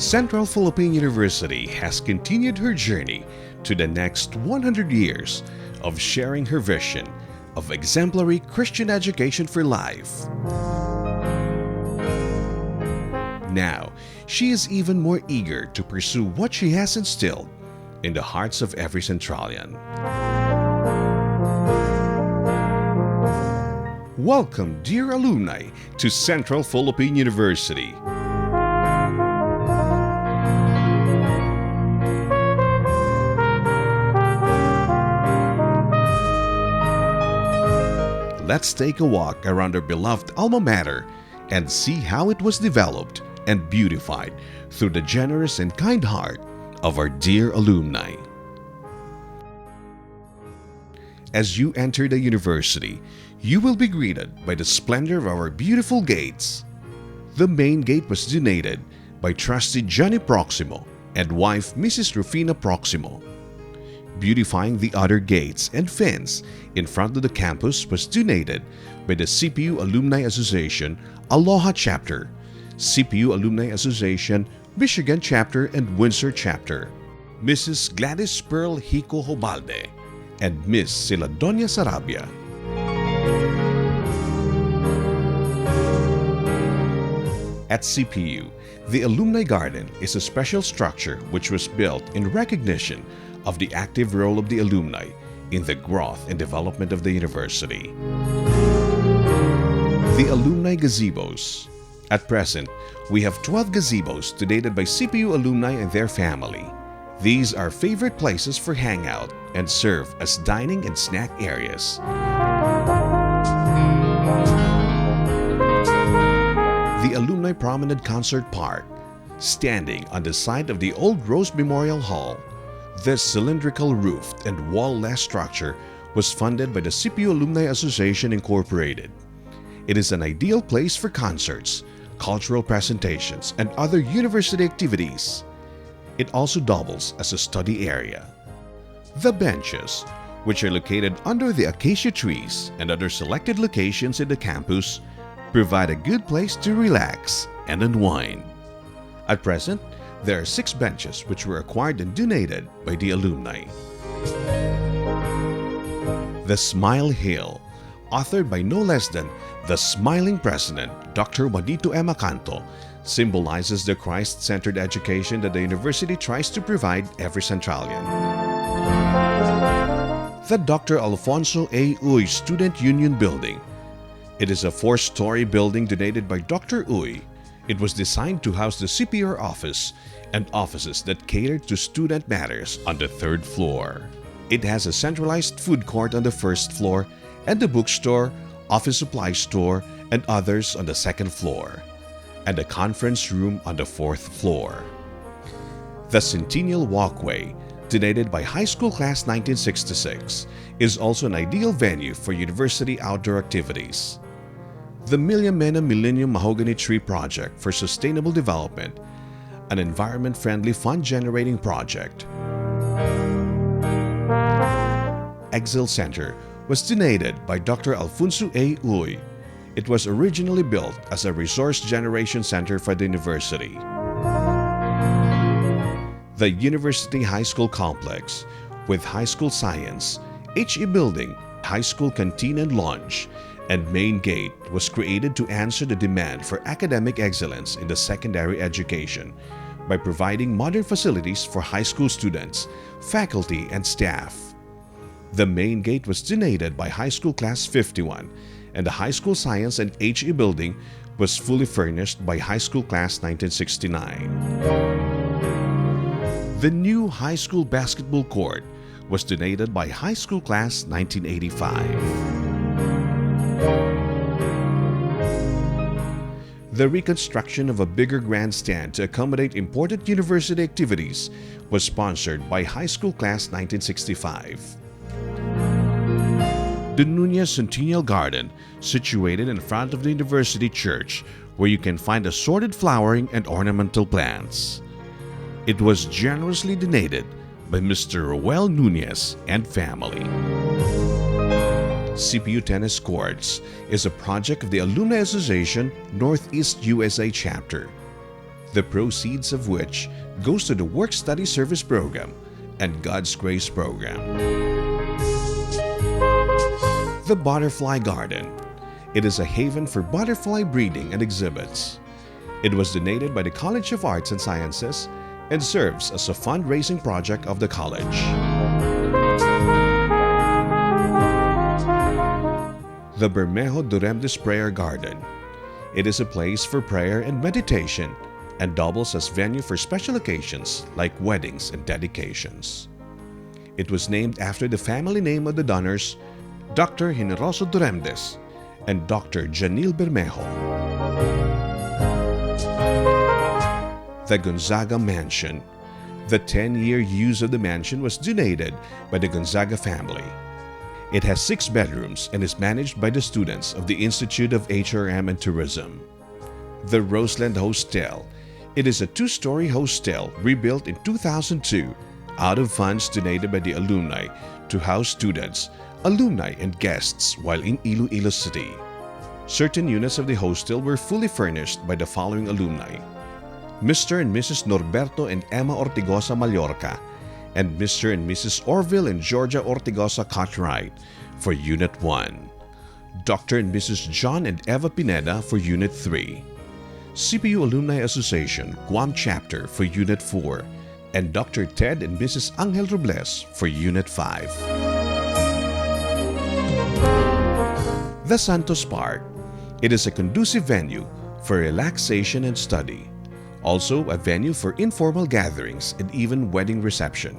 Central Philippine University has continued her journey to the next 100 years of sharing her vision of exemplary Christian education for life. Now, she is even more eager to pursue what she has instilled in the hearts of every Centralian. Welcome, dear alumni, to Central Philippine University. Let's take a walk around our beloved alma mater and see how it was developed and beautified through the generous and kind heart of our dear alumni. As you enter the university, you will be greeted by the splendor of our beautiful gates. The main gate was donated by trusty Johnny Proximo and wife Mrs. Rufina Proximo. Beautifying the other gates and fence in front of the campus was donated by the CPU Alumni Association Aloha Chapter, CPU Alumni Association Michigan Chapter and Windsor Chapter, Mrs. Gladys Pearl Hico Hobalde, and Miss Siladonia Sarabia. At CPU, the Alumni Garden is a special structure which was built in recognition of the active role of the alumni in the growth and development of the university. The Alumni Gazebos. At present, we have 12 gazebos donated by CPU alumni and their family. These are favorite places for hangout and serve as dining and snack areas. The Alumni Promenade Concert Park, standing on the site of the old Rose Memorial Hall. This cylindrical roofed and wall-less structure was funded by the CPU Alumni Association Incorporated. It is an ideal place for concerts, cultural presentations, and other university activities. It also doubles as a study area. The benches, which are located under the acacia trees and other selected locations in the campus, provide a good place to relax and unwind. At present, there are 6 benches which were acquired and donated by the alumni. The Smile Hill, authored by no less than the Smiling President, Dr. Juanito M. Acanto, symbolizes the Christ-centered education that the university tries to provide every Centralian. The Dr. Alfonso A. Uy Student Union Building. It is a 4-story building donated by Dr. Uy. It was designed to house the CPR office and offices that cater to student matters on the 3rd floor. It has a centralized food court on the 1st floor and a bookstore, office supply store, and others on the 2nd floor, and a conference room on the 4th floor. The Centennial Walkway, donated by High School Class 1966, is also an ideal venue for university outdoor activities. The Milliamena Millennium Mahogany Tree Project for Sustainable Development, an environment-friendly fund-generating project. Exile Center was donated by Dr. Alfonso A. Uy. It was originally built as a resource generation center for the university. The University High School Complex, with High School Science, HE Building, High School Canteen and Lounge, and Main Gate, was created to answer the demand for academic excellence in the secondary education by providing modern facilities for high school students, faculty, and staff. The Main Gate was donated by High School Class 51, and the High School Science and HE Building was fully furnished by High School Class 1969. The new High School Basketball Court was donated by High School Class 1985. The reconstruction of a bigger grandstand to accommodate important university activities was sponsored by High School Class 1965. The Nunez Centennial Garden, situated in front of the University Church, where you can find assorted flowering and ornamental plants. It was generously donated by Mr. Roel Nunez and family. CPU Tennis Courts is a project of the Alumni Association Northeast USA Chapter. the proceeds of which goes to the Work-Study Service Program and God's Grace Program. The Butterfly Garden. It is a haven for butterfly breeding and exhibits. It was donated by the College of Arts and Sciences and serves as a fundraising project of the college. The Bermejo Duremdes Prayer Garden. It is a place for prayer and meditation and doubles as venue for special occasions like weddings and dedications. It was named after the family name of the donors, Dr. Generoso Duremdes and Dr. Janil Bermejo. The Gonzaga Mansion. The 10-year use of the mansion was donated by the Gonzaga family. It has 6 bedrooms and is managed by the students of the Institute of HRM and Tourism. The Roseland Hostel. It is a 2-story hostel rebuilt in 2002 out of funds donated by the alumni to house students, alumni, and guests while in Iloilo City. Certain units of the hostel were fully furnished by the following alumni: Mr. and Mrs. Norberto and Emma Ortigosa Mallorca, and Mr. and Mrs. Orville and Georgia Ortigosa Cartwright for Unit 1, Dr. and Mrs. John and Eva Pineda for Unit 3, CPU Alumni Association Guam Chapter for Unit 4, and Dr. Ted and Mrs. Angel Robles for Unit 5. The Santos Park. It is a conducive venue for relaxation and study. Also a venue for informal gatherings and even wedding reception.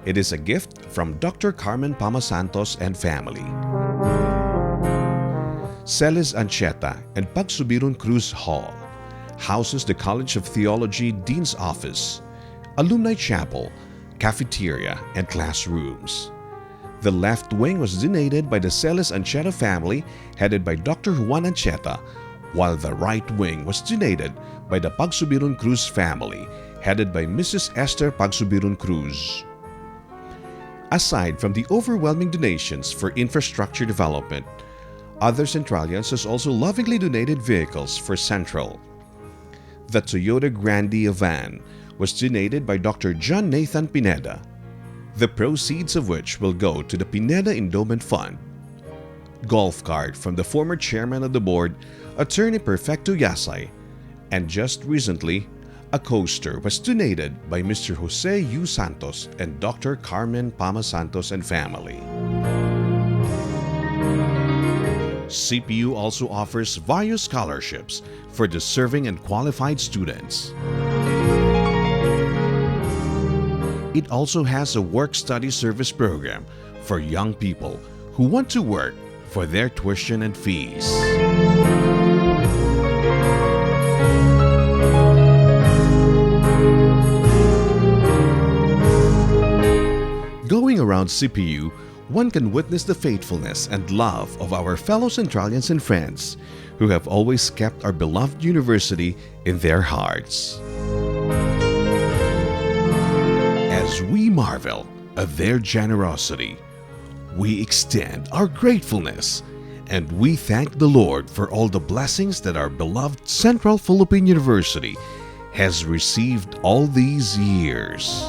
It is a gift from Dr. Carmen Pama Santos and family. Celes Ancheta and Pagsubiron Cruz Hall houses the College of Theology Dean's Office, Alumni Chapel, cafeteria, and classrooms. The left wing was donated by the Celes Ancheta family headed by Dr. Juan Ancheta, while the right wing was donated by the Pagsubiron Cruz family headed by Mrs. Esther Pagsubiron Cruz. Aside from the overwhelming donations for infrastructure development, other Centralians has also lovingly donated vehicles for Central. The Toyota Grandie van was donated by Dr. John Nathan Pineda, the proceeds of which will go to the Pineda Endowment Fund. Golf cart from the former chairman of the board, Attorney Perfecto Yasay, and just recently, a coaster was donated by Mr. Jose U. Santos and Dr. Carmen Pama Santos and family. CPU also offers various scholarships for deserving and qualified students. It also has a work-study service program for young people who want to work for their tuition and fees. Going around CPU, one can witness the faithfulness and love of our fellow Centralians and friends who have always kept our beloved university in their hearts. As we marvel at their generosity, we extend our gratefulness and we thank the Lord for all the blessings that our beloved Central Philippine University has received all these years.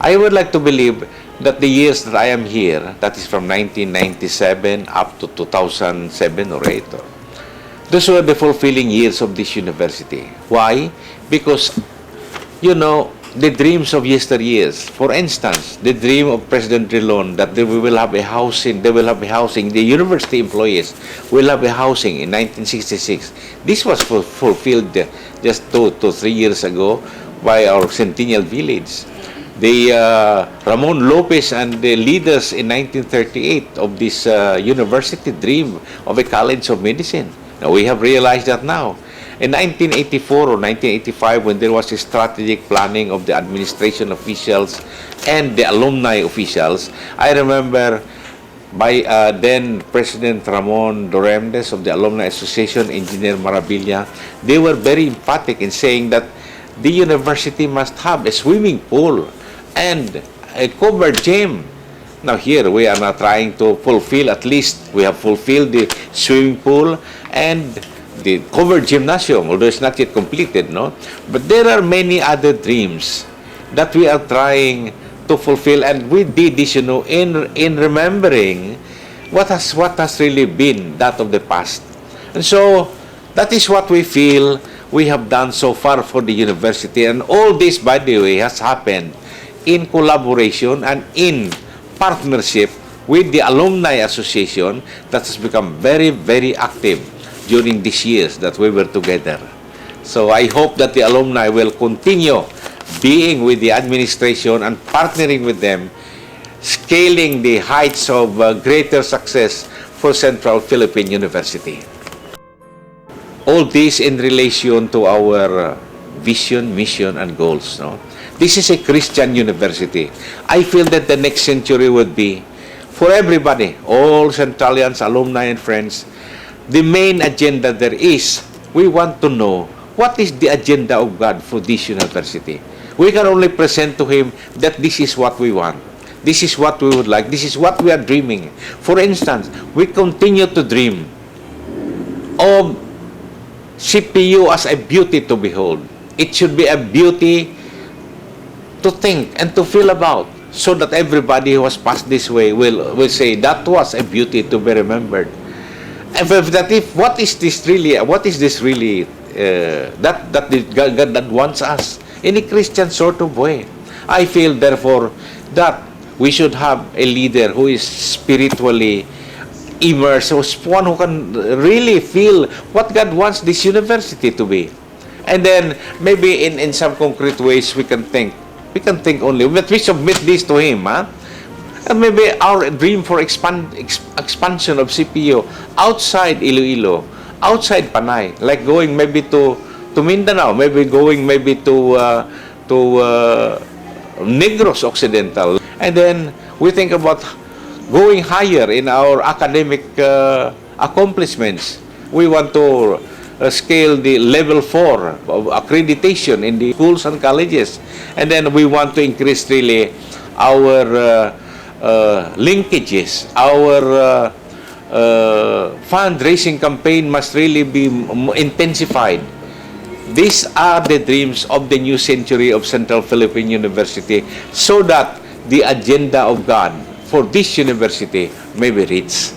I would like to believe that the years that I am here, that is from 1997 up to 2007 or 8, those were the fulfilling years of this university. Why? Because, you know, the dreams of yesteryears, for instance, the dream of President Drilon that we will have a housing, the university employees will have a housing in 1966. This was fulfilled just 2 to 3 years ago by our Centennial Village. The Ramon Lopez and the leaders in 1938 of this university dream of a college of medicine. Now we have realized that now. In 1984 or 1985, when there was a strategic planning of the administration officials and the alumni officials, I remember by then President Ramon Duremdes of the Alumni Association, Engineer Maravilla, they were very emphatic in saying that the university must have a swimming pool and a covered gym Now here we are now trying to fulfill, at least we have fulfilled the swimming pool and the covered gymnasium, although it's not yet completed, no? But there are many other dreams that we are trying to fulfill, and we did this, you know, in remembering what has really been that of the past. And so that is what we feel we have done so far for the university. And all this, by the way, has happened in collaboration and in partnership with the Alumni Association that has become very, very active during these years that we were together. So I hope that the alumni will continue being with the administration and partnering with them, scaling the heights of greater success for Central Philippine University. All this in relation to our vision, mission, and goals. No? This is a Christian university. I feel that the next century would be, for everybody, all Centralians, alumni, and friends, the main agenda there is, we want to know what is the agenda of God for this university. We can only present to Him that this is what we want. This is what we would like. This is what we are dreaming. For instance, we continue to dream of CPU as a beauty to behold. It should be a beauty to think and to feel about, so that everybody who has passed this way will say, that was a beauty to be remembered. And what is this really that wants us in a Christian sort of way? I feel, therefore, that we should have a leader who is spiritually immersed, who's one who can really feel what God wants this university to be. And then maybe in some concrete ways we can think only, but we submit this to Him, huh? And maybe our dream for expansion of CPU outside Iloilo, outside Panay, like going maybe to Mindanao, maybe going maybe to Negros Occidental. And then we think about going higher in our academic accomplishments. We want to scale the level 4 of accreditation in the schools and colleges. And then we want to increase really our linkages. Our fundraising campaign must really be intensified. These are the dreams of the new century of Central Philippine University, so that the agenda of God for this university may be reached.